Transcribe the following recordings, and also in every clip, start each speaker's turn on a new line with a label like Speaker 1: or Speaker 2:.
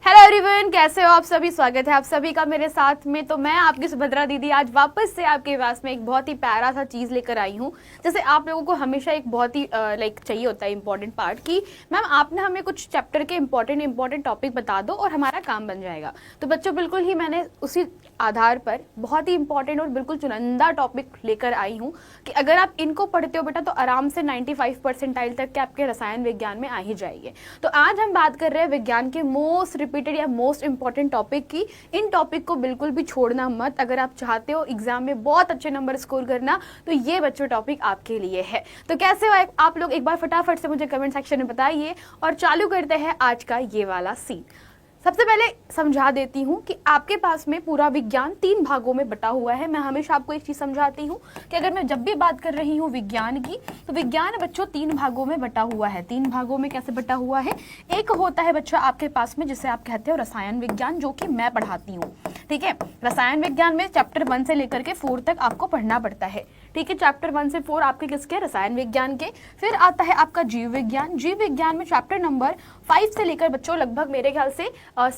Speaker 1: Hello everyone, कैसे हो आप सभी। स्वागत है आप सभी का मेरे साथ में। तो मैं आपकी सुभद्रा दीदी आज वापस से आपके पास में एक बहुत ही प्यारा सा चीज लेकर आई हूँ। जैसे आप लोगों को हमेशा एक बहुत ही चाहिए होता है इंपॉर्टेंट पार्ट की मैम आपने हमें कुछ चैप्टर के इंपॉर्टेंट टॉपिक बता दो और हमारा काम बन जाएगा। तो बच्चों बिल्कुल ही मैंने उसी आधार पर बहुत ही इंपॉर्टेंट और बिल्कुल चुनिंदा टॉपिक लेकर आई हूँ कि अगर आप इनको पढ़ते हो बेटा तो आराम से 95 परसेंटाइल तक के आपके रसायन विज्ञान में आ ही जाएंगे। तो आज हम बात कर रहे हैं विज्ञान के मोस्ट रिपीटेड या मोस्ट इंपॉर्टेंट टॉपिक की। इन टॉपिक को बिल्कुल भी छोड़ना मत। अगर आप चाहते हो एग्जाम में बहुत अच्छे नंबर स्कोर करना तो ये बच्चों टॉपिक आपके लिए है। तो कैसे हो आप लोग, एक बार फटाफट से मुझे कमेंट सेक्शन में बताइए और चालू करते हैं आज का ये वाला सीन। सबसे पहले समझा देती हूँ कि आपके पास में पूरा विज्ञान 3 भागों में बटा हुआ है। मैं हमेशा आपको एक चीज समझाती हूँ कि अगर मैं जब भी बात कर रही हूँ विज्ञान की तो विज्ञान बच्चों 3 भागों में बटा हुआ है। 3 भागों में कैसे बटा हुआ है? एक होता है बच्चा आपके पास में जिसे आप कहते हो रसायन विज्ञान, जो कि मैं पढ़ाती हूँ। ठीक है, रसायन विज्ञान में चैप्टर 1 से लेकर के 4 तक आपको पढ़ना पड़ता है। ठीक है, चैप्टर 1 से 4 आपके किसके? रसायन विज्ञान के। फिर आता है आपका जीव विज्ञान। जीव विज्ञान में चैप्टर नंबर 5 से लेकर बच्चों लगभग मेरे ख्याल से 5,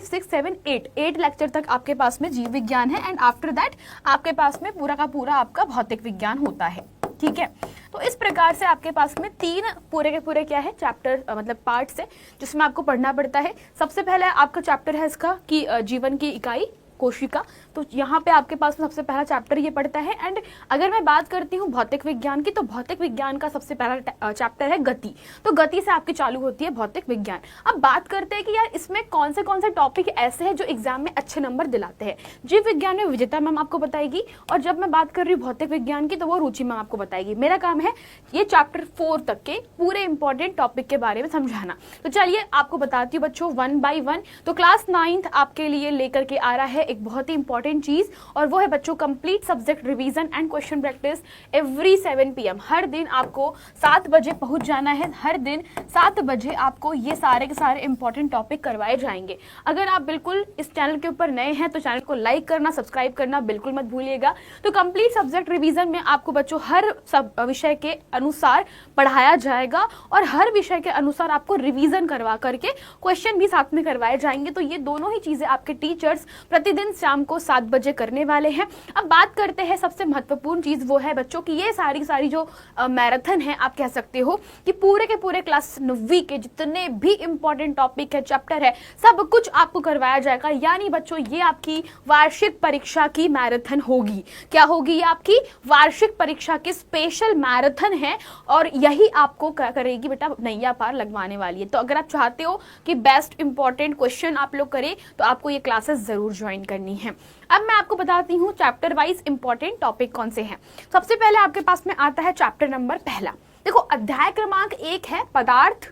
Speaker 1: 6, 7, 8 लेक्चर तक आपके पास में जीव विज्ञान है। एंड आफ्टर दैट आपके पास में पूरा का पूरा आपका भौतिक विज्ञान होता है। ठीक है, तो इस प्रकार से आपके पास में 3 पूरे के पूरे क्या है चैप्टर मतलब पार्ट्स है जिसमें आपको पढ़ना पड़ता है। सबसे पहले आपका चैप्टर है इसका कि जीवन की इकाई कोशिका। तो यहाँ पे आपके पास में सबसे पहला चैप्टर ये पढ़ता है। एंड अगर मैं बात करती हूँ भौतिक विज्ञान की तो भौतिक विज्ञान का सबसे पहला चैप्टर है गति। तो गति से आपकी चालू होती है भौतिक विज्ञान। अब बात करते हैं कि यार इसमें कौन से टॉपिक ऐसे हैं जो एग्जाम में अच्छे नंबर दिलाते हैं। जीव विज्ञान में विजेता मैम आपको बताएगी और जब मैं बात कर रही हूँ भौतिक विज्ञान की तो वो रुचि मैम आपको बताएगी। मेरा काम है ये चैप्टर 4 तक के पूरे इंपॉर्टेंट टॉपिक के बारे में समझाना। तो चलिए आपको बताती हूँ बच्चों 1 by 1। तो क्लास 9th आपके लिए लेकर के आ रहा है एक बहुत ही इंपॉर्टेंट चीज और वो है बच्चों complete subject revision and question practice every 7 PM। हर दिन आपको 7 बजे पहुंच जाना है। हर दिन 7 बजे आपको ये सारे के सारे इंपॉर्टेंट टॉपिक करवाए जाएंगे। अगर आप बिल्कुल इस चैनल के ऊपर नए हैं तो चैनल को लाइक करना, सब्सक्राइब करना बिल्कुल मत भूलिएगा। तो कंप्लीट सब्जेक्ट रिवीजन में आपको बच्चों हर सब विषय के अनुसार पढ़ाया जाएगा और हर विषय के अनुसार आपको रिवीजन करवा करके क्वेश्चन भी साथ में करवाए जाएंगे। तो ये दोनों ही चीजें आपके टीचर्स प्रतिदिन शाम को 7 बजे करने वाले हैं। अब बात करते हैं सबसे महत्वपूर्ण चीज वो है बच्चों की ये सारी जो मैराथन है आप कह सकते हो कि पूरे के पूरे क्लास 9वीं के जितने भी इंपॉर्टेंट टॉपिक है चैप्टर है सब कुछ आपको करवाया जाएगा। यानी बच्चों ये आपकी वार्षिक परीक्षा की मैराथन होगी। क्या होगी? ये आपकी वार्षिक परीक्षा की स्पेशल मैराथन है और यही आपको क्या करेगी बेटा नैया पार लगवाने वाली है। तो अगर आप चाहते हो कि बेस्ट इंपॉर्टेंट क्वेश्चन आप लोग करें तो आपको ये क्लासेस जरूर ज्वाइन करनी है। अब मैं आपको बताती हूँ चैप्टर वाइज इंपॉर्टेंट टॉपिक कौन से हैं। सबसे पहले आपके पास में आता है चैप्टर नंबर पहला। देखो अध्याय क्रमांक 1 है पदार्थ।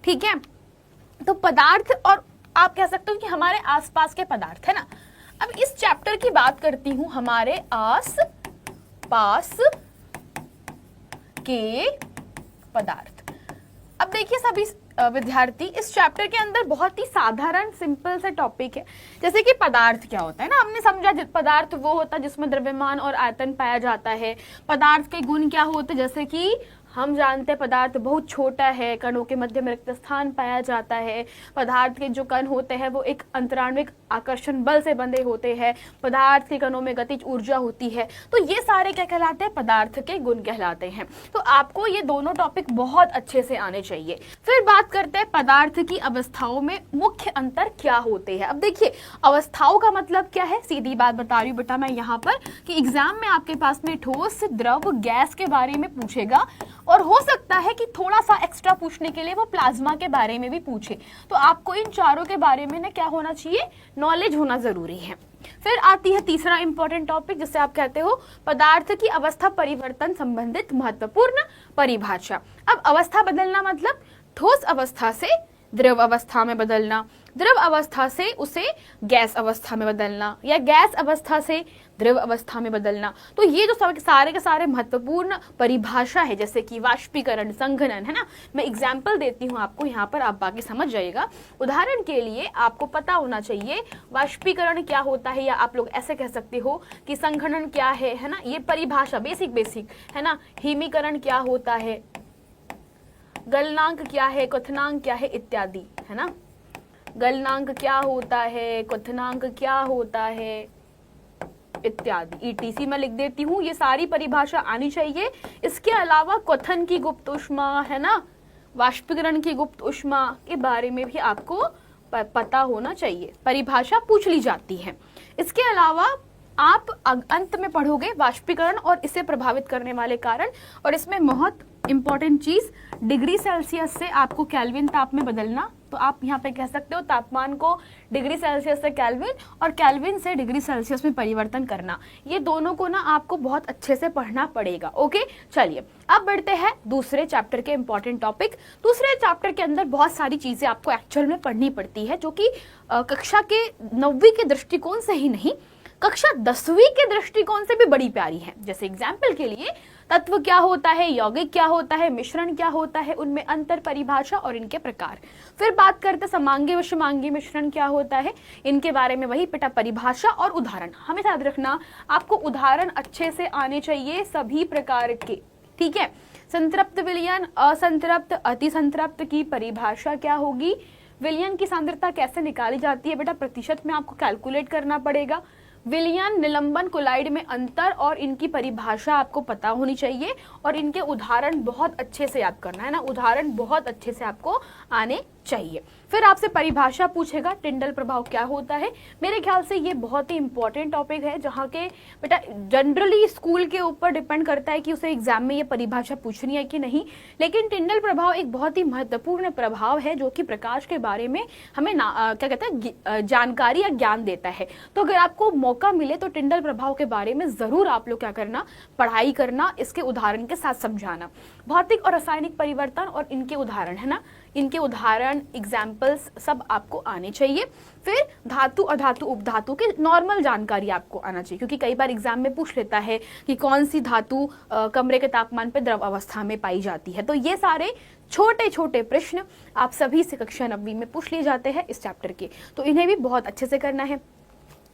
Speaker 1: ठीक है, तो पदार्थ और आप कह सकते हो कि हमारे आसपास के पदार्थ है ना। अब इस चैप्टर की बात करती हूँ हमारे आस पास के पदार्थ। अब देखिए सभी विद्यार्थी इस चैप्टर के अंदर बहुत ही साधारण सिंपल से टॉपिक है। जैसे कि पदार्थ क्या होता है ना, हमने समझा पदार्थ वो होता है जिसमें द्रव्यमान और आयतन पाया जाता है। पदार्थ के गुण क्या होते हैं जैसे कि हम जानते हैं पदार्थ बहुत छोटा है, कणों के मध्य में रिक्त स्थान पाया जाता है। पदार्थ के जो कण होते हैं वो एक अंतराण्विक आकर्षण बल से बंधे होते हैं। पदार्थ के कणों में गतिज ऊर्जा होती है। तो ये सारे क्या कहलाते हैं? पदार्थ के गुण कहलाते हैं। तो आपको ये दोनों टॉपिक बहुत अच्छे से आने चाहिए। फिर बात करते हैं पदार्थ की अवस्थाओं में मुख्य अंतर क्या होते हैं। अब देखिए अवस्थाओं का मतलब क्या है, सीधी बात बता रही हूँ बेटा मैं यहाँ पर कि एग्जाम में आपके पास में ठोस, द्रव, गैस के बारे में पूछेगा और हो सकता है कि थोड़ा सा एक्स्ट्रा पूछने के लिए वो प्लाज्मा के बारे में भी पूछे। तो आपको इन चारों के बारे में ना क्या होना चाहिए? नॉलेज होना जरूरी है। फिर आती है तीसरा इंपॉर्टेंट टॉपिक जिसे आप कहते हो पदार्थ की अवस्था परिवर्तन संबंधित महत्वपूर्ण परिभाषा। अब अवस्था बदलना मतलब ठोस अवस्था से द्रव अवस्था में बदलना, द्रव अवस्था से उसे गैस अवस्था में बदलना या गैस अवस्था से द्रव अवस्था में बदलना। तो ये जो सारे के सारे महत्वपूर्ण परिभाषा है जैसे कि वाष्पीकरण, संघनन है ना। मैं एग्जाम्पल देती हूँ आपको, यहाँ पर आप बाकी समझ जाइएगा। उदाहरण के लिए आपको पता होना चाहिए वाष्पीकरण क्या होता है, या आप लोग ऐसे कह सकते हो कि संघनन क्या है ना। ये परिभाषा बेसिक है ना। हिमीकरण क्या होता है, गलनांक क्या है, क्वथनांक क्या है इत्यादि है ना। गलनांक क्या होता है, क्वथनांक क्या होता है, इत्यादि। ईटीसी मैं लिख देती हूँ, ये सारी परिभाषा आनी चाहिए। इसके अलावा क्वथन की गुप्त ऊष्मा है ना, वाष्पीकरण की गुप्त ऊष्मा के बारे में भी आपको पता होना चाहिए, परिभाषा पूछ ली जाती है। इसके अलावा आप अंत में पढ़ोगे वाष्पीकरण और इसे प्रभावित करने वाले कारण, और इसमें बहुत इंपॉर्टेंट चीज डिग्री सेल्सियस से आपको केल्विन ताप में बदलना। तो आप यहाँ पे कह सकते हो तापमान को डिग्री सेल्सियस से केल्विन और केल्विन से डिग्री सेल्सियस में परिवर्तन करना। ये दोनों को ना आपको बहुत अच्छे से पढ़ना पड़ेगा। ओके, चलिए अब बढ़ते हैं दूसरे चैप्टर के इंपॉर्टेंट टॉपिक। दूसरे चैप्टर के अंदर बहुत सारी चीजें आपको एक्चुअल में पढ़नी पड़ती है, जो कि कक्षा के 9वीं के दृष्टिकोण से ही नहीं, कक्षा 10वीं के दृष्टिकोण से भी बड़ी प्यारी है। जैसे एग्जाम्पल के लिए तत्व क्या होता है, यौगिक क्या होता है, मिश्रण क्या होता है, उनमें अंतर, परिभाषा और इनके प्रकार। फिर बात करते समांगी व समांगी मिश्रण क्या होता है, इनके बारे में वही बेटा परिभाषा और उदाहरण। हमें याद रखना आपको उदाहरण अच्छे से आने चाहिए सभी प्रकार के, ठीक है। संतृप्त विलयन, असंतृप्त, अतिसंतृप्त की परिभाषा क्या होगी, विलयन की सांद्रता कैसे निकाली जाती है बेटा, प्रतिशत में आपको कैलकुलेट करना पड़ेगा। विलयन, निलंबन, कोलाइड में अंतर और इनकी परिभाषा आपको पता होनी चाहिए, और इनके उदाहरण बहुत अच्छे से याद करना है ना, उदाहरण बहुत अच्छे से आपको आने चाहिए। फिर आपसे परिभाषा पूछेगा, टिंडल प्रभाव क्या होता है। मेरे ख्याल से ये बहुत ही इंपॉर्टेंट टॉपिक है, जहाँ के बेटा जनरली स्कूल के ऊपर डिपेंड करता है कि उसे एग्जाम में ये परिभाषा पूछनी है कि नहीं, लेकिन टिंडल प्रभाव एक बहुत ही महत्वपूर्ण प्रभाव है जो कि प्रकाश के बारे में हमें क्या कहते हैं जानकारी या ज्ञान देता है। तो अगर आपको मौका मिले तो टिंडल प्रभाव के बारे में जरूर आप लोग क्या करना, पढ़ाई करना, इसके उदाहरण के साथ समझाना। भौतिक और रासायनिक परिवर्तन और इनके उदाहरण है ना, इनके उदाहरण, एग्जाम्पल्स सब आपको आने चाहिए। फिर धातु, अधातु, उपधातु की नॉर्मल जानकारी आपको आना चाहिए, क्योंकि कई बार एग्जाम में पूछ लेता है कि कौन सी धातु कमरे के तापमान पर द्रव अवस्था में पाई जाती है। तो ये सारे छोटे छोटे प्रश्न आप सभी से कक्षा 9वीं में पूछ लिए जाते हैं इस चैप्टर के, तो इन्हें भी बहुत अच्छे से करना है।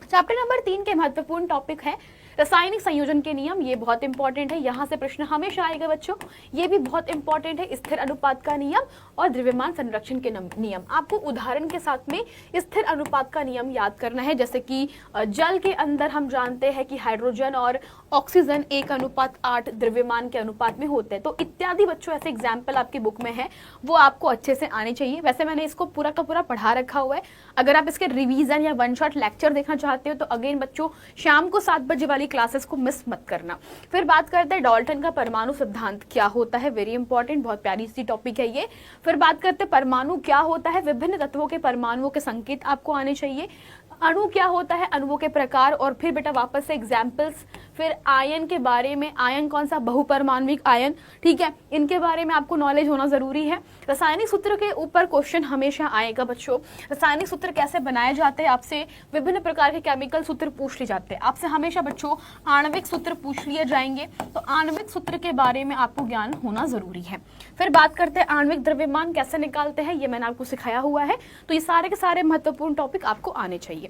Speaker 1: चैप्टर नंबर 3 के महत्वपूर्ण टॉपिक है रासायनिक संयोजन के नियम। ये बहुत इंपॉर्टेंट है, यहाँ से प्रश्न हमेशा आएगा बच्चों, ये भी बहुत इंपॉर्टेंट है। स्थिर अनुपात का नियम और द्रव्यमान संरक्षण के नियम, आपको उदाहरण के साथ में स्थिर अनुपात का नियम याद करना है। जैसे कि जल के अंदर हम जानते हैं कि हाइड्रोजन और ऑक्सीजन 1:8 द्रव्यमान के अनुपात में होते हैं, तो इत्यादि बच्चों ऐसे एग्जाम्पल आपकी बुक में है, वो आपको अच्छे से आने चाहिए। वैसे मैंने इसको पूरा का पूरा पढ़ा रखा हुआ है, अगर आप इसके रिवीजन या वन शॉट लेक्चर देखना चाहते हो तो अगेन बच्चों शाम को 7 बजे वाली क्लासेस को मिस मत करना। फिर बात करते हैं डाल्टन का परमाणु सिद्धांत क्या होता है, वेरी इंपॉर्टेंट, बहुत प्यारी सी टॉपिक है ये। फिर बात करते हैं परमाणु क्या होता है, विभिन्न तत्वों के परमाणुओं के संकेत आपको आने चाहिए। अणु क्या होता है, अणुओं के प्रकार, और फिर बेटा वापस से एग्जाम्पल्स। फिर आयन के बारे में, आयन कौन सा, बहुपरमाणविक आयन, ठीक है, इनके बारे में आपको नॉलेज होना जरूरी है। रासायनिक सूत्र के ऊपर क्वेश्चन हमेशा आएगा बच्चों, रासायनिक सूत्र कैसे बनाए जाते हैं, आपसे विभिन्न प्रकार के केमिकल सूत्र पूछ लिए जाते हैं, आपसे हमेशा बच्चों आणविक सूत्र पूछ लिए जाएंगे, तो आणविक सूत्र के बारे में आपको ज्ञान होना जरूरी है। फिर बात करते हैं आणविक द्रव्यमान कैसे निकालते हैं, ये मैंने आपको सिखाया हुआ है, तो ये सारे के सारे महत्वपूर्ण टॉपिक आपको आने चाहिए।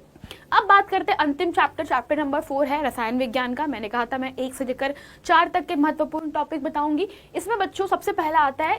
Speaker 1: अब बात करते हैं अंतिम चैप्टर, चैप्टर नंबर 4 है रसायन विज्ञान का। मैंने कहा था मैं 1 से लेकर 4 तक के महत्वपूर्ण टॉपिक बताऊंगी। इसमें बच्चों सबसे पहला आता है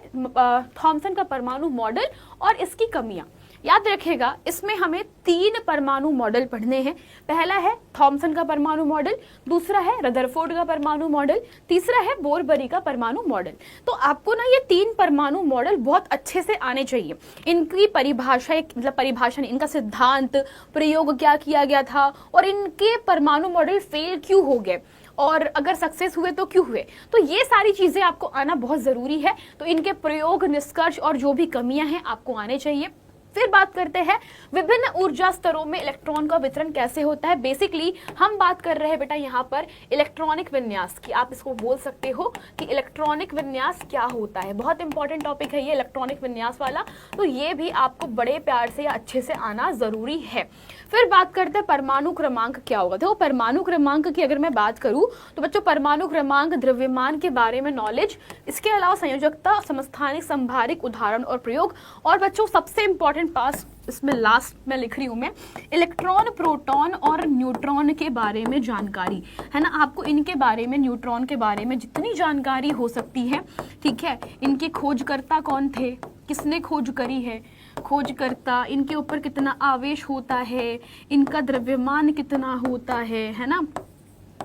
Speaker 1: थॉमसन का परमाणु मॉडल और इसकी कमियां। याद रखिएगा, इसमें हमें 3 परमाणु मॉडल पढ़ने हैं। पहला है थॉमसन का परमाणु मॉडल, दूसरा है रदरफोर्ड का परमाणु मॉडल, तीसरा है बोरबरी का परमाणु मॉडल। तो आपको ना ये 3 परमाणु मॉडल बहुत अच्छे से आने चाहिए। इनकी परिभाषा, मतलब परिभाषा नहीं, इनका सिद्धांत, प्रयोग क्या किया गया था, और इनके परमाणु मॉडल फेल क्यों हो गए, और अगर सक्सेस हुए तो क्यों हुए, तो ये सारी चीजें आपको आना बहुत जरूरी है। तो इनके प्रयोग, निष्कर्ष और जो भी कमियां हैं आपको आने चाहिए। फिर बात करते हैं विभिन्न ऊर्जा स्तरों में इलेक्ट्रॉन का वितरण कैसे होता है। बेसिकली हम बात कर रहे हैं बेटा यहाँ पर इलेक्ट्रॉनिक विन्यास की, आप इसको बोल सकते हो कि इलेक्ट्रॉनिक विन्यास क्या होता है। बहुत इंपॉर्टेंट टॉपिक है ये इलेक्ट्रॉनिक विन्यास वाला, तो ये भी आपको बड़े प्यार से या अच्छे से आना जरूरी है। फिर बात करते हैं परमाणु क्रमांक क्या होगा। देखो परमाणु क्रमांक की अगर मैं बात करूं तो बच्चों परमाणु क्रमांक, द्रव्यमान के बारे में नॉलेज, इसके अलावा संयोजकता, समस्थानिक, संभारिक, उदाहरण और प्रयोग, और बच्चों सबसे इंपॉर्टेंट पास इसमें लास्ट में लिख रही हूं मैं, इलेक्ट्रॉन, प्रोटॉन और न्यूट्रॉन के बारे में जानकारी है ना। आपको इनके बारे में, न्यूट्रॉन के बारे में जितनी जानकारी हो सकती है, ठीक है। इनके खोजकर्ता कौन थे, किसने खोज करी है, खोजकर्ता, इनके ऊपर कितना आवेश होता है, इनका द्रव्यमान कितना होता है ना,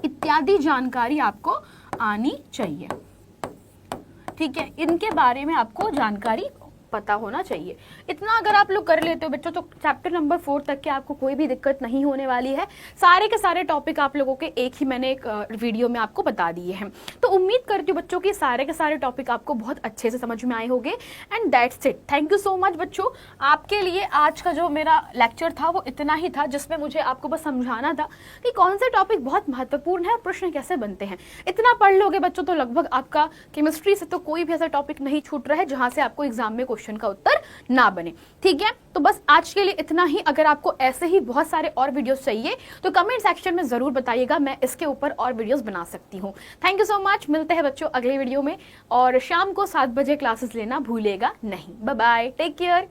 Speaker 1: इत्यादि जानकारी आपको आनी चाहिए। ठीक है, इनके बारे में आपको जानकारी पता होना चाहिए। इतना अगर आप लोग कर लेते हो बच्चों तो चैप्टर नंबर 4 तक के आपको कोई भी दिक्कत नहीं होने वाली है। सारे के सारे टॉपिक आप लोगों के एक ही मैंने एक वीडियो में आपको बता दिए हैं। तो उम्मीद करती हूँ बच्चों की सारे के सारे टॉपिक आपको बहुत अच्छे से समझ में आए होंगे। And that's it, thank you so much बच्चों। आपके लिए आज का जो मेरा लेक्चर था वो इतना ही था, जिसमें मुझे आपको बस समझाना था कि कौन से टॉपिक बहुत महत्वपूर्ण है और प्रश्न कैसे बनते हैं। इतना पढ़ लोगे बच्चों तो लगभग आपका केमिस्ट्री से तो कोई भी ऐसा टॉपिक नहीं छूट रहा है जहां से आपको एग्जाम में क्वेश्चन का उत्तर ना बने। ठीक है, तो बस आज के लिए इतना ही। अगर आपको ऐसे ही बहुत सारे और वीडियोस चाहिए तो कमेंट सेक्शन में जरूर बताइएगा, मैं इसके ऊपर और वीडियोस बना सकती हूँ। Thank you so much. मिलते हैं बच्चों अगले वीडियो में, और शाम को 7 बजे क्लासेस लेना भूलेगा नहीं। Bye bye, take care.